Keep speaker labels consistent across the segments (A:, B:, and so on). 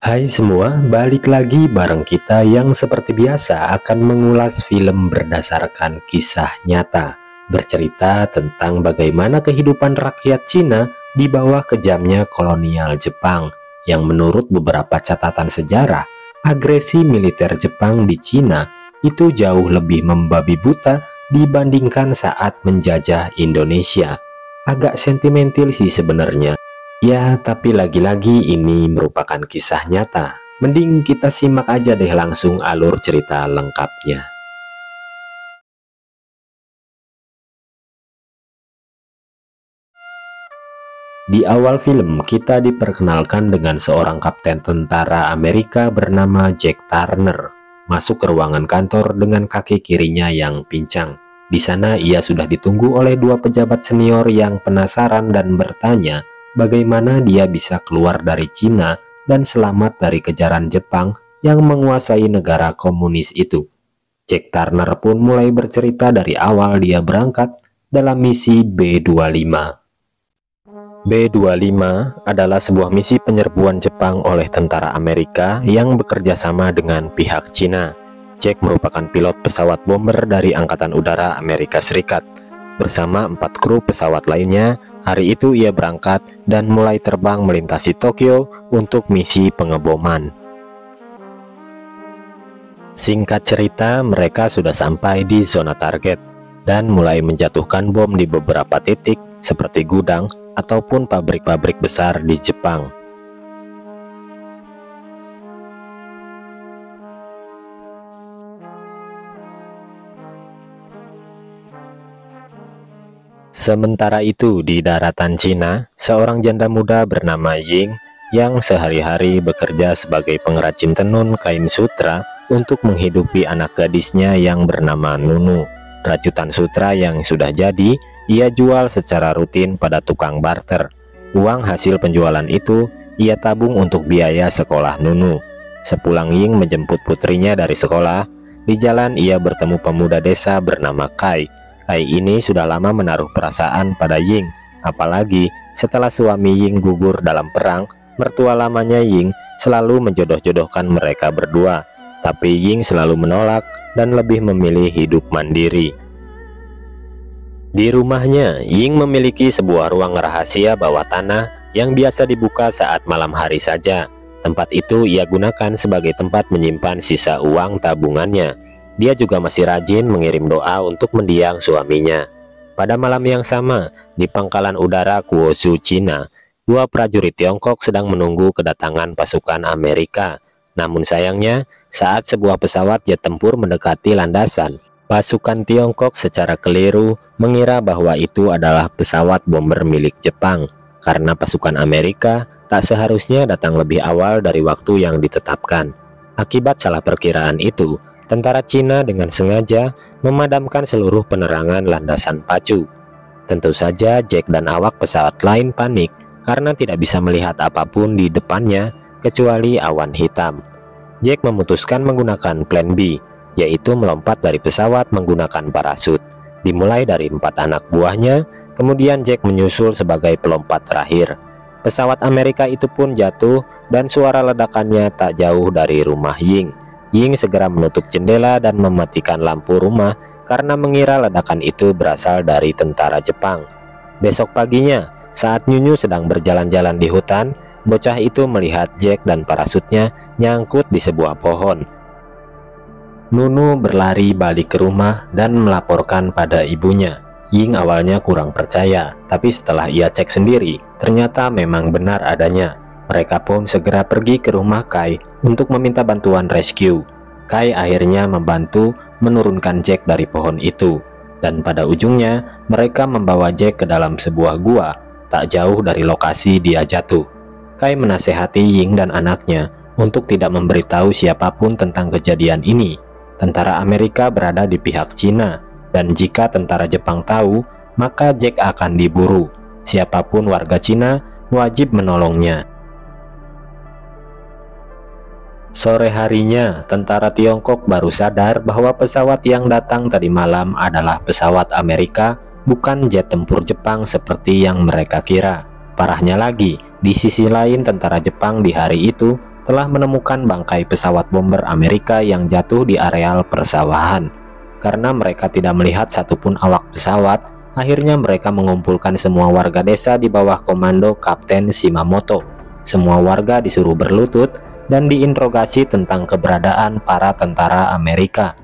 A: Hai semua, balik lagi bareng kita yang seperti biasa akan mengulas film berdasarkan kisah nyata, bercerita tentang bagaimana kehidupan rakyat Cina di bawah kejamnya kolonial Jepang, yang menurut beberapa catatan sejarah, agresi militer Jepang di Cina itu jauh lebih membabi buta dibandingkan saat menjajah Indonesia. Agak sentimental sih sebenarnya. Ya, tapi lagi-lagi ini merupakan kisah nyata. Mending kita simak aja deh langsung alur cerita lengkapnya. Di awal film, kita diperkenalkan dengan seorang kapten tentara Amerika bernama Jack Turner. Masuk ke ruangan kantor dengan kaki kirinya yang pincang. Di sana ia sudah ditunggu oleh dua pejabat senior yang penasaran dan bertanya bagaimana dia bisa keluar dari Cina dan selamat dari kejaran Jepang yang menguasai negara komunis itu. Jack Turner pun mulai bercerita dari awal dia berangkat dalam misi B-25. B-25 adalah sebuah misi penyerbuan Jepang oleh tentara Amerika yang bekerja sama dengan pihak Cina. Jack merupakan pilot pesawat bomber dari Angkatan Udara Amerika Serikat. Bersama 4 kru pesawat lainnya, hari itu ia berangkat dan mulai terbang melintasi Tokyo untuk misi pengeboman. Singkat cerita, mereka sudah sampai di zona target dan mulai menjatuhkan bom di beberapa titik seperti gudang ataupun pabrik-pabrik besar di Jepang. Sementara itu di daratan Cina, seorang janda muda bernama Ying yang sehari-hari bekerja sebagai pengrajin tenun kain sutra untuk menghidupi anak gadisnya yang bernama Nunu. Rajutan sutra yang sudah jadi, ia jual secara rutin pada tukang barter. Uang hasil penjualan itu, ia tabung untuk biaya sekolah Nunu. Sepulang Ying menjemput putrinya dari sekolah, di jalan ia bertemu pemuda desa bernama Kai. Kai ini sudah lama menaruh perasaan pada Ying, apalagi setelah suami Ying gugur dalam perang, mertua lamanya Ying selalu menjodoh-jodohkan mereka berdua. Tapi Ying selalu menolak dan lebih memilih hidup mandiri. Di rumahnya, Ying memiliki sebuah ruang rahasia bawah tanah yang biasa dibuka saat malam hari saja. Tempat itu ia gunakan sebagai tempat menyimpan sisa uang tabungannya. Dia juga masih rajin mengirim doa untuk mendiang suaminya. Pada malam yang sama, di pangkalan udara Kuoshu, Cina, dua prajurit Tiongkok sedang menunggu kedatangan pasukan Amerika. Namun sayangnya, saat sebuah pesawat jet tempur mendekati landasan, pasukan Tiongkok secara keliru mengira bahwa itu adalah pesawat bomber milik Jepang, karena pasukan Amerika tak seharusnya datang lebih awal dari waktu yang ditetapkan. Akibat salah perkiraan itu, tentara Cina dengan sengaja memadamkan seluruh penerangan landasan pacu. Tentu saja Jack dan awak pesawat lain panik karena tidak bisa melihat apapun di depannya kecuali awan hitam. Jack memutuskan menggunakan plan B, yaitu melompat dari pesawat menggunakan parasut. Dimulai dari 4 anak buahnya, kemudian Jack menyusul sebagai pelompat terakhir. Pesawat Amerika itu pun jatuh dan suara ledakannya tak jauh dari rumah Ying. Ying segera menutup jendela dan mematikan lampu rumah karena mengira ledakan itu berasal dari tentara Jepang. Besok paginya, saat Nunu sedang berjalan-jalan di hutan, bocah itu melihat Jack dan parasutnya nyangkut di sebuah pohon. Nunu berlari balik ke rumah dan melaporkan pada ibunya. Ying awalnya kurang percaya, tapi setelah ia cek sendiri, ternyata memang benar adanya. Mereka pun segera pergi ke rumah Kai untuk meminta bantuan rescue. Kai akhirnya membantu menurunkan Jack dari pohon itu, dan pada ujungnya mereka membawa Jack ke dalam sebuah gua tak jauh dari lokasi dia jatuh. Kai menasehati Ying dan anaknya untuk tidak memberitahu siapapun tentang kejadian ini. Tentara Amerika berada di pihak Cina, dan jika tentara Jepang tahu, maka Jack akan diburu. Siapapun warga Cina wajib menolongnya. Sore harinya, tentara Tiongkok baru sadar bahwa pesawat yang datang tadi malam adalah pesawat Amerika, bukan jet tempur Jepang seperti yang mereka kira. Parahnya lagi, di sisi lain tentara Jepang di hari itu telah menemukan bangkai pesawat bomber Amerika yang jatuh di areal persawahan. Karena mereka tidak melihat satupun awak pesawat, akhirnya mereka mengumpulkan semua warga desa di bawah komando Kapten Shimamoto. Semua warga disuruh berlutut dan diinterogasi tentang keberadaan para tentara Amerika.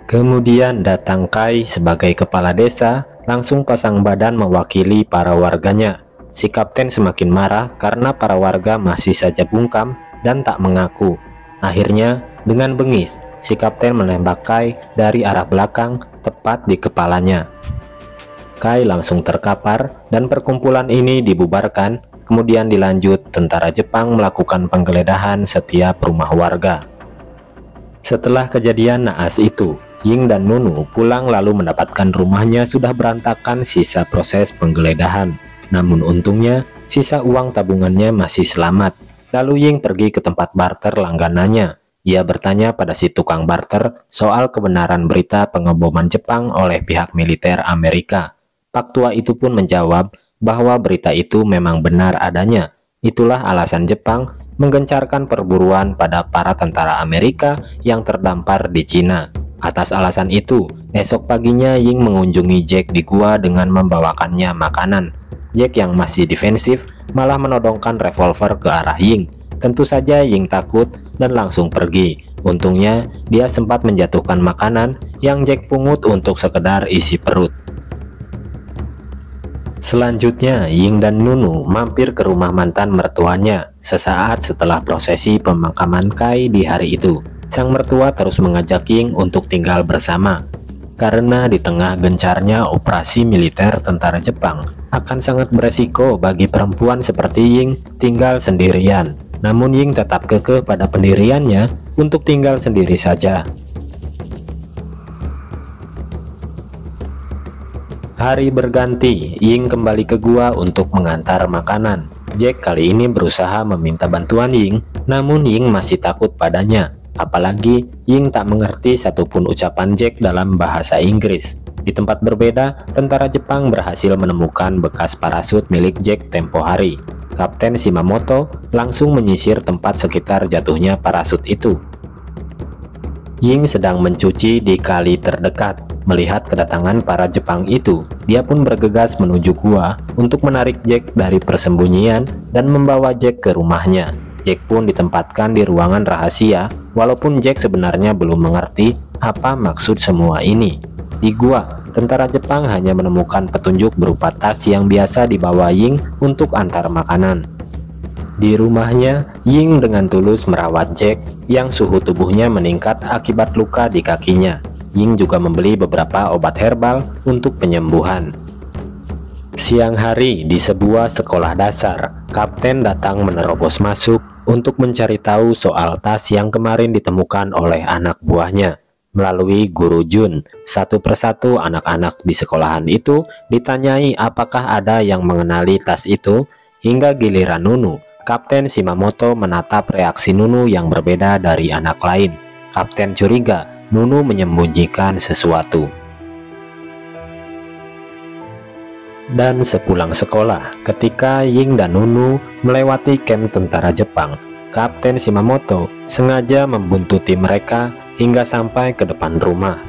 A: Kemudian datang Kai sebagai kepala desa, langsung pasang badan mewakili para warganya. Si kapten semakin marah karena para warga masih saja bungkam dan tak mengaku. Akhirnya, dengan bengis, si kapten menembak Kai dari arah belakang tepat di kepalanya. Kai langsung terkapar dan perkumpulan ini dibubarkan. Kemudian dilanjut, tentara Jepang melakukan penggeledahan setiap rumah warga. Setelah kejadian naas itu, Ying dan Nunu pulang lalu mendapatkan rumahnya sudah berantakan sisa proses penggeledahan. Namun untungnya, sisa uang tabungannya masih selamat. Lalu Ying pergi ke tempat barter langganannya. Ia bertanya pada si tukang barter soal kebenaran berita pengeboman Jepang oleh pihak militer Amerika. Pak tua itu pun menjawab bahwa berita itu memang benar adanya. Itulah alasan Jepang menggencarkan perburuan pada para tentara Amerika yang terdampar di Cina. Atas alasan itu, esok paginya Ying mengunjungi Jack di gua dengan membawakannya makanan. Jack yang masih defensif malah menodongkan revolver ke arah Ying. Tentu saja Ying takut dan langsung pergi. Untungnya dia sempat menjatuhkan makanan yang Jack pungut untuk sekedar isi perut. Selanjutnya Ying dan Nunu mampir ke rumah mantan mertuanya. Sesaat setelah prosesi pemakaman Kai di hari itu, sang mertua terus mengajak Ying untuk tinggal bersama. Karena di tengah gencarnya operasi militer tentara Jepang, akan sangat beresiko bagi perempuan seperti Ying tinggal sendirian. Namun Ying tetap kekeh pada pendiriannya untuk tinggal sendiri saja. Hari berganti, Ying kembali ke gua untuk mengantar makanan. Jack kali ini berusaha meminta bantuan Ying, namun Ying masih takut padanya. Apalagi Ying tak mengerti satupun ucapan Jack dalam bahasa Inggris. Di tempat berbeda, tentara Jepang berhasil menemukan bekas parasut milik Jack tempo hari. Kapten Shimamoto langsung menyisir tempat sekitar jatuhnya parasut itu. Ying sedang mencuci di kali terdekat. Melihat kedatangan para Jepang itu, dia pun bergegas menuju gua untuk menarik Jack dari persembunyian dan membawa Jack ke rumahnya. Jack pun ditempatkan di ruangan rahasia, walaupun Jack sebenarnya belum mengerti apa maksud semua ini. Di gua, tentara Jepang hanya menemukan petunjuk berupa tas yang biasa dibawa Ying untuk antar makanan. Di rumahnya, Ying dengan tulus merawat Jack yang suhu tubuhnya meningkat akibat luka di kakinya. Ying juga membeli beberapa obat herbal untuk penyembuhan. Siang hari di sebuah sekolah dasar, kapten datang menerobos masuk untuk mencari tahu soal tas yang kemarin ditemukan oleh anak buahnya. Melalui guru Jun, satu persatu anak-anak di sekolahan itu ditanyai apakah ada yang mengenali tas itu, hingga giliran Nunu. Kapten Shimamoto menatap reaksi Nunu yang berbeda dari anak lain. Kapten curiga Nunu menyembunyikan sesuatu. Dan sepulang sekolah, ketika Ying dan Nunu melewati kamp tentara Jepang, Kapten Shimamoto sengaja membuntuti mereka hingga sampai ke depan rumah.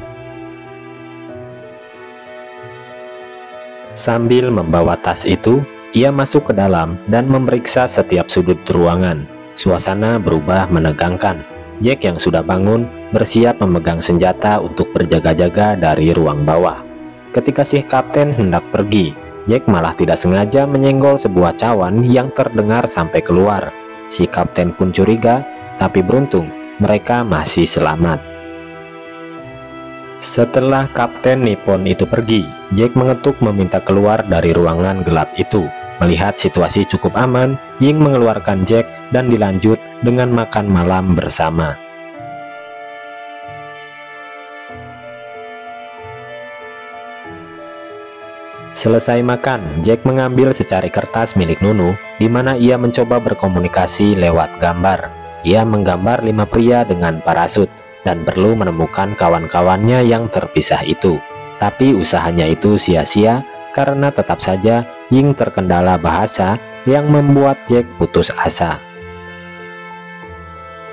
A: Sambil membawa tas itu, ia masuk ke dalam dan memeriksa setiap sudut ruangan. Suasana berubah menegangkan. Jack yang sudah bangun bersiap memegang senjata untuk berjaga-jaga dari ruang bawah. Ketika si kapten hendak pergi, Jack malah tidak sengaja menyenggol sebuah cawan yang terdengar sampai keluar. Si kapten pun curiga, tapi beruntung mereka masih selamat. Setelah kapten Nippon itu pergi, Jack mengetuk meminta keluar dari ruangan gelap itu. Melihat situasi cukup aman, Ying mengeluarkan Jack dan dilanjut dengan makan malam bersama. Selesai makan, Jack mengambil secari kertas milik Nunu, di mana ia mencoba berkomunikasi lewat gambar. Ia menggambar 5 pria dengan parasut dan perlu menemukan kawan-kawannya yang terpisah itu. Tapi usahanya itu sia-sia karena tetap saja Ying terkendala bahasa yang membuat Jack putus asa.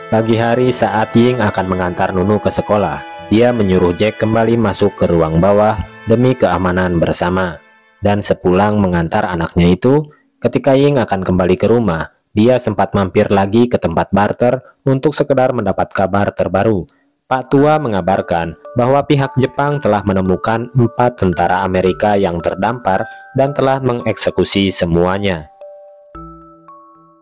A: Pagi hari saat Ying akan mengantar Nunu ke sekolah, dia menyuruh Jack kembali masuk ke ruang bawah demi keamanan bersama. Dan sepulang mengantar anaknya itu, ketika Ying akan kembali ke rumah, dia sempat mampir lagi ke tempat barter untuk sekedar mendapat kabar terbaru. Pak Tua mengabarkan bahwa pihak Jepang telah menemukan 4 tentara Amerika yang terdampar dan telah mengeksekusi semuanya.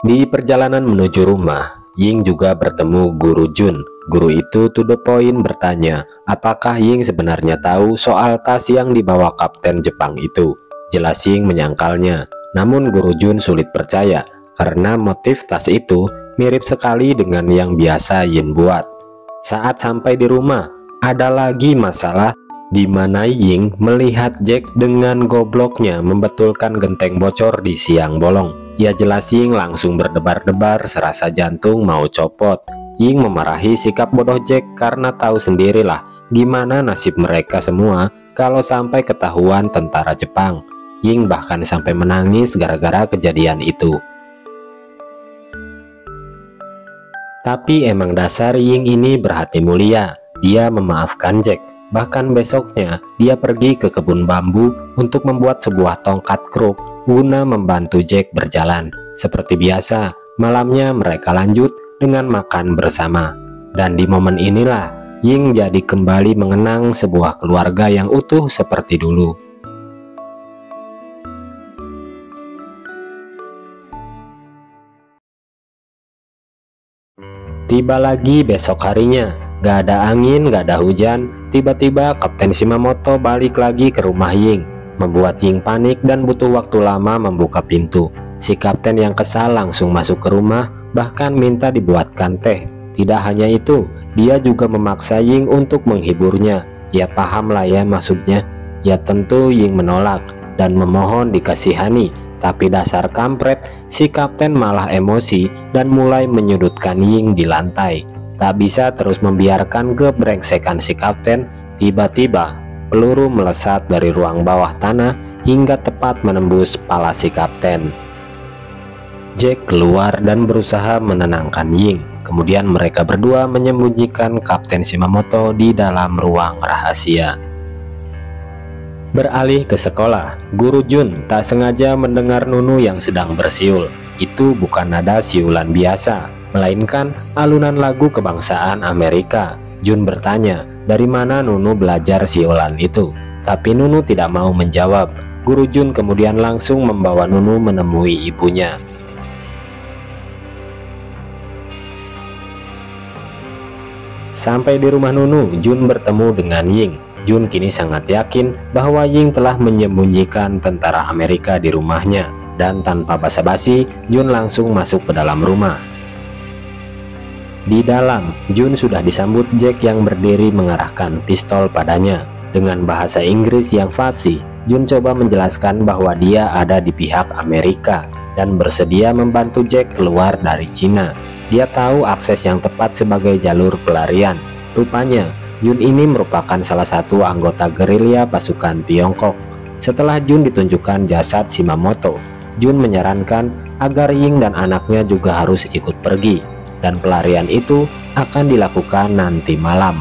A: Di perjalanan menuju rumah, Ying juga bertemu Guru Jun. Guru itu to the point bertanya, apakah Ying sebenarnya tahu soal tas yang dibawa Kapten Jepang itu. Jelas Ying menyangkalnya, namun Guru Jun sulit percaya karena motif tas itu mirip sekali dengan yang biasa Yin buat. Saat sampai di rumah, ada lagi masalah di mana Ying melihat Jack dengan gobloknya membetulkan genteng bocor di siang bolong. Ya jelas Ying langsung berdebar-debar serasa jantung mau copot. Ying memarahi sikap bodoh Jack karena tahu sendirilah gimana nasib mereka semua kalau sampai ketahuan tentara Jepang. Ying bahkan sampai menangis gara-gara kejadian itu. Tapi emang dasar Ying ini berhati mulia. Dia memaafkan Jack. Bahkan besoknya dia pergi ke kebun bambu untuk membuat sebuah tongkat kruk guna membantu Jack berjalan. Seperti biasa, malamnya mereka lanjut dengan makan bersama. Dan di momen inilah Ying jadi kembali mengenang sebuah keluarga yang utuh seperti dulu. Tiba lagi besok harinya, gak ada angin, gak ada hujan. Tiba-tiba Kapten Shimamoto balik lagi ke rumah Ying, membuat Ying panik dan butuh waktu lama membuka pintu. Si kapten yang kesal langsung masuk ke rumah, bahkan minta dibuatkan teh. Tidak hanya itu, dia juga memaksa Ying untuk menghiburnya. Ya paham lah ya maksudnya. Ya tentu Ying menolak dan memohon dikasihani. Tapi dasar kampret, si kapten malah emosi dan mulai menyudutkan Ying di lantai. Tak bisa terus membiarkan kebrengsekan si kapten. Tiba-tiba peluru melesat dari ruang bawah tanah hingga tepat menembus kepala si kapten. Jack keluar dan berusaha menenangkan Ying. Kemudian mereka berdua menyembunyikan Kapten Shimamoto di dalam ruang rahasia. Beralih ke sekolah, Guru Jun tak sengaja mendengar Nunu yang sedang bersiul. Itu bukan nada siulan biasa, melainkan alunan lagu kebangsaan Amerika. Jun bertanya, dari mana Nunu belajar siulan itu? Tapi Nunu tidak mau menjawab. Guru Jun kemudian langsung membawa Nunu menemui ibunya. Sampai di rumah Nunu, Jun bertemu dengan Ying. Jun kini sangat yakin bahwa Ying telah menyembunyikan tentara Amerika di rumahnya. Dan tanpa basa-basi, Jun langsung masuk ke dalam rumah. Di dalam, Jun sudah disambut Jack yang berdiri mengarahkan pistol padanya. Dengan bahasa Inggris yang fasih, Jun coba menjelaskan bahwa dia ada di pihak Amerika dan bersedia membantu Jack keluar dari Cina. Dia tahu akses yang tepat sebagai jalur pelarian. Rupanya, Jun ini merupakan salah satu anggota gerilya pasukan Tiongkok. Setelah Jun ditunjukkan jasad Shimamoto, Jun menyarankan agar Ying dan anaknya juga harus ikut pergi, dan pelarian itu akan dilakukan nanti malam.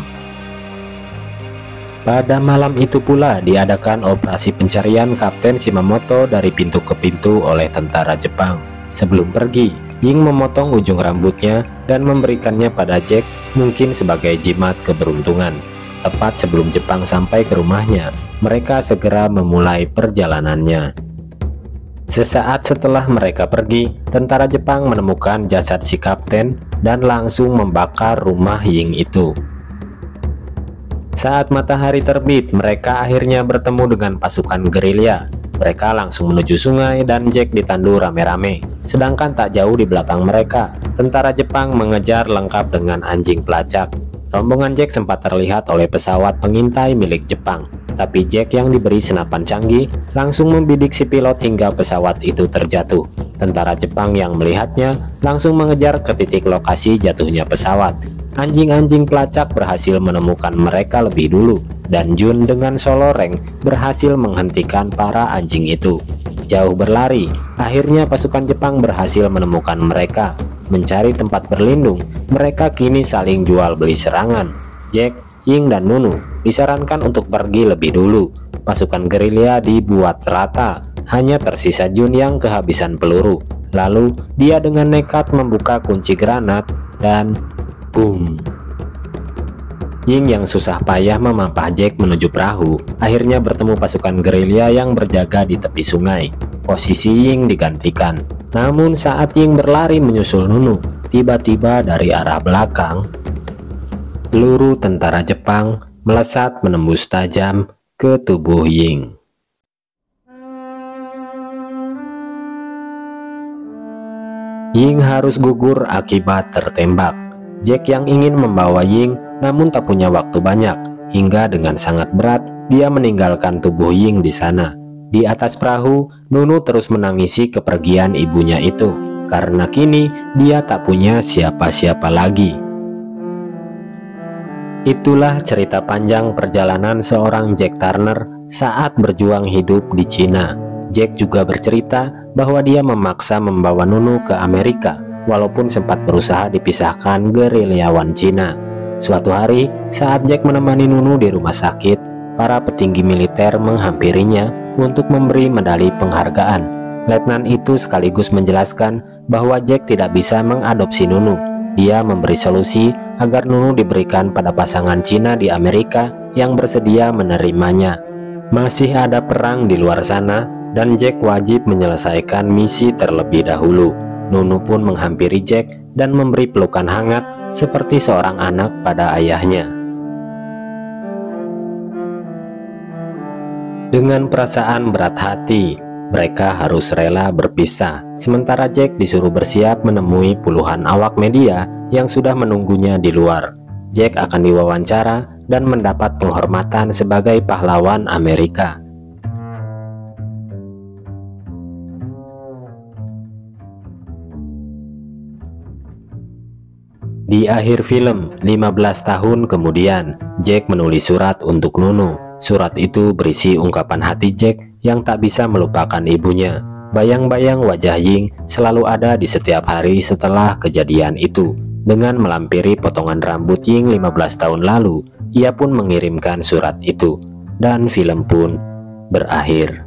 A: Pada malam itu pula diadakan operasi pencarian Kapten Shimamoto dari pintu ke pintu oleh tentara Jepang. Sebelum pergi, Ying memotong ujung rambutnya dan memberikannya pada Jack, mungkin sebagai jimat keberuntungan. Tepat sebelum Jepang sampai ke rumahnya, mereka segera memulai perjalanannya. Sesaat setelah mereka pergi, tentara Jepang menemukan jasad si kapten dan langsung membakar rumah Ying itu. Saat matahari terbit, mereka akhirnya bertemu dengan pasukan gerilya. Mereka langsung menuju sungai dan Jack ditandu rame-rame. Sedangkan tak jauh di belakang mereka, tentara Jepang mengejar lengkap dengan anjing pelacak. Rombongan Jack sempat terlihat oleh pesawat pengintai milik Jepang. Tapi Jack yang diberi senapan canggih langsung membidik si pilot hingga pesawat itu terjatuh. Tentara Jepang yang melihatnya langsung mengejar ke titik lokasi jatuhnya pesawat. Anjing-anjing pelacak berhasil menemukan mereka lebih dulu, dan Jun dengan soloreng berhasil menghentikan para anjing itu. Jauh berlari, akhirnya pasukan Jepang berhasil menemukan mereka. Mencari tempat berlindung, Mereka kini saling jual beli serangan. Jack, Ying, dan Nunu disarankan untuk pergi lebih dulu. Pasukan gerilya dibuat rata, hanya tersisa Jun yang kehabisan peluru. Lalu dia dengan nekat membuka kunci granat dan boom. Ying yang susah payah memampah Jack menuju perahu akhirnya bertemu pasukan gerilya yang berjaga di tepi sungai. Posisi Ying digantikan. Namun saat Ying berlari menyusul Nunu, tiba-tiba dari arah belakang peluru tentara Jepang melesat menembus tajam ke tubuh Ying. Ying harus gugur akibat tertembak. Jack yang ingin membawa Ying namun tak punya waktu banyak, hingga dengan sangat berat dia meninggalkan tubuh Ying di sana. Di atas perahu, Nunu terus menangisi kepergian ibunya itu, karena kini dia tak punya siapa-siapa lagi. Itulah cerita panjang perjalanan seorang Jack Turner saat berjuang hidup di Cina. Jack juga bercerita bahwa dia memaksa membawa Nunu ke Amerika, walaupun sempat berusaha dipisahkan gerilyawan Cina. Suatu hari, saat Jack menemani Nunu di rumah sakit, para petinggi militer menghampirinya untuk memberi medali penghargaan. Letnan itu sekaligus menjelaskan bahwa Jack tidak bisa mengadopsi Nunu. Dia memberi solusi agar Nunu diberikan pada pasangan Cina di Amerika yang bersedia menerimanya. Masih ada perang di luar sana, dan Jack wajib menyelesaikan misi terlebih dahulu. Nunu pun menghampiri Jack dan memberi pelukan hangat seperti seorang anak pada ayahnya. Dengan perasaan berat hati, mereka harus rela berpisah. Sementara Jack disuruh bersiap menemui puluhan awak media yang sudah menunggunya di luar. Jack akan diwawancara dan mendapat penghormatan sebagai pahlawan Amerika. Di akhir film, 15 tahun kemudian, Jack menulis surat untuk Nunu. Surat itu berisi ungkapan hati Jack yang tak bisa melupakan ibunya. Bayang-bayang wajah Ying selalu ada di setiap hari setelah kejadian itu. Dengan melampiri potongan rambut Ying 15 tahun lalu, ia pun mengirimkan surat itu. Dan film pun berakhir.